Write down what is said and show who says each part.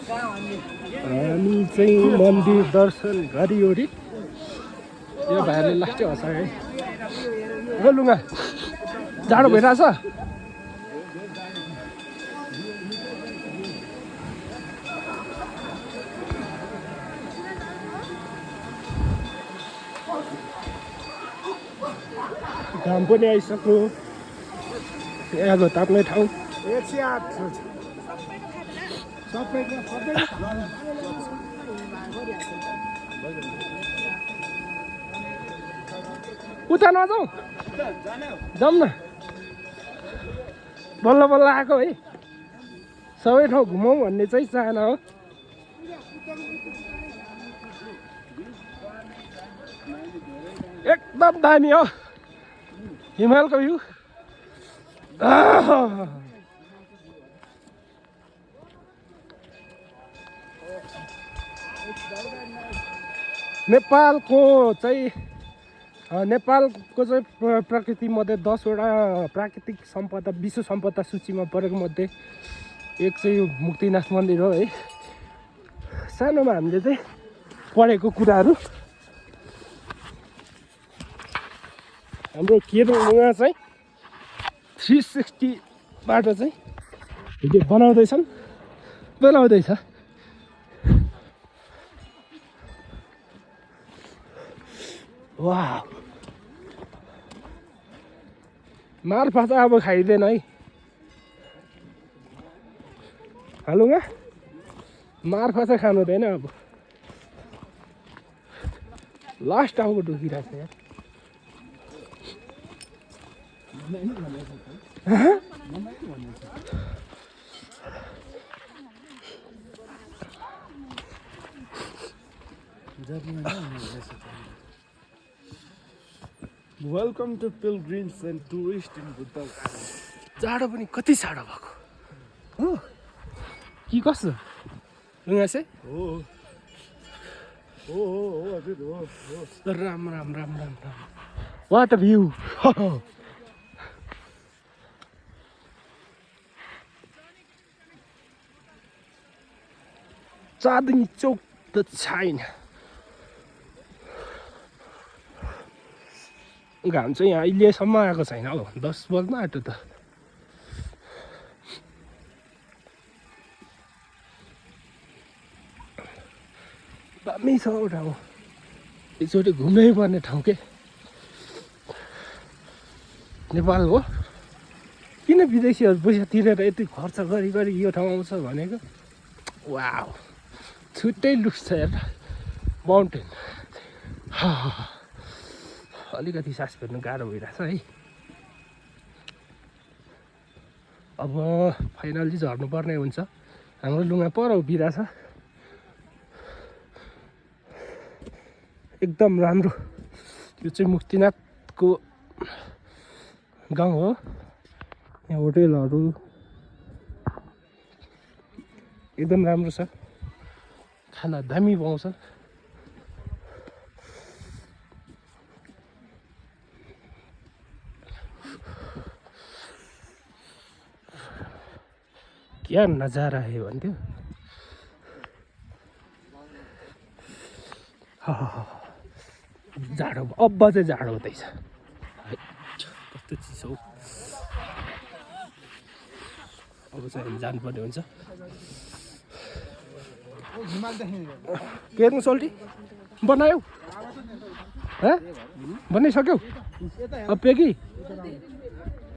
Speaker 1: हामी चाहिँ मन्दिर दर्शन गरिओरि यो भाइले लास्टै हँसायो है। हो लुगा जाडो भइरहेछ। घाम पनि आइसक्यो। यहाँको ताप्ने ठाउँ। उता नजाउँ जाउँ न। बल्ल बल्ल आएको है। सबै ठाउँ घुमौँ भन्ने चाहिँ चाहना हो। एकदम दामी हो हिमालको भ्यू। नेपालको चाहिँ प्रकृति मध्ये 10 वटा प्राकृतिक सम्पदा विश्व सम्पदा सूचीमा परेको मध्ये एक चाहिँ यो मुक्तिनाथ मन्दिर हो है। सानोमा हामीले चाहिँ पढेको कुराहरू हाम्रो केरलमा चाहिँ 360 बाट चाहिँ भिडियो बनाउँदैछ। वाह मार्फा त अब खाइँदैन है। हालुङा मार्फा चाहिँ खानु हुँदैन अब। लास्ट टाउको दुखिरहेको छ यार।
Speaker 2: Welcome to pilgrims and tourists in Buddha Garden.
Speaker 1: जाडो पनि कति साडो भएको हो कि कसो लुगा चाहिँ Ram Ram Ram Ram Ram what a view. Chandni Chowk त छैन। घाम चाहिँ यहाँ अहिलेसम्म आएको छैन हौ। 10 बज्न आँट्यो त। दामी छ हौ ठाउँ। एकचोटि घुम्नै पर्ने ठाउँ के नेपाल हो। किन विदेशीहरू पैसा तिरेर यति खर्च गरी यो ठाउँ आउँछ भनेको। वाउ छुट्टै लुक्स छ हेर। माउन्टेन अलिकति सास फेर्नु गाह्रो भइरहेछ है। अब फाइनली झर्नुपर्ने हुन्छ। हाम्रो लुगा पर उभिरहेछ। एकदम राम्रो। यो चाहिँ मुक्तिनाथको गाउँ हो। यहाँ होटेलहरू एकदम राम्रो छ। खाना दामी पाउँछ। क्या नजारा है भन्थ्यो। जाडो अब चाहिँ जाडो हुँदैछ। कस्तो चिसो। अब चाहिँ हामी जानुपर्ने हुन्छ। के हेर्नु सोल्टी बनायौ बनाइसक्यौ अब पेगी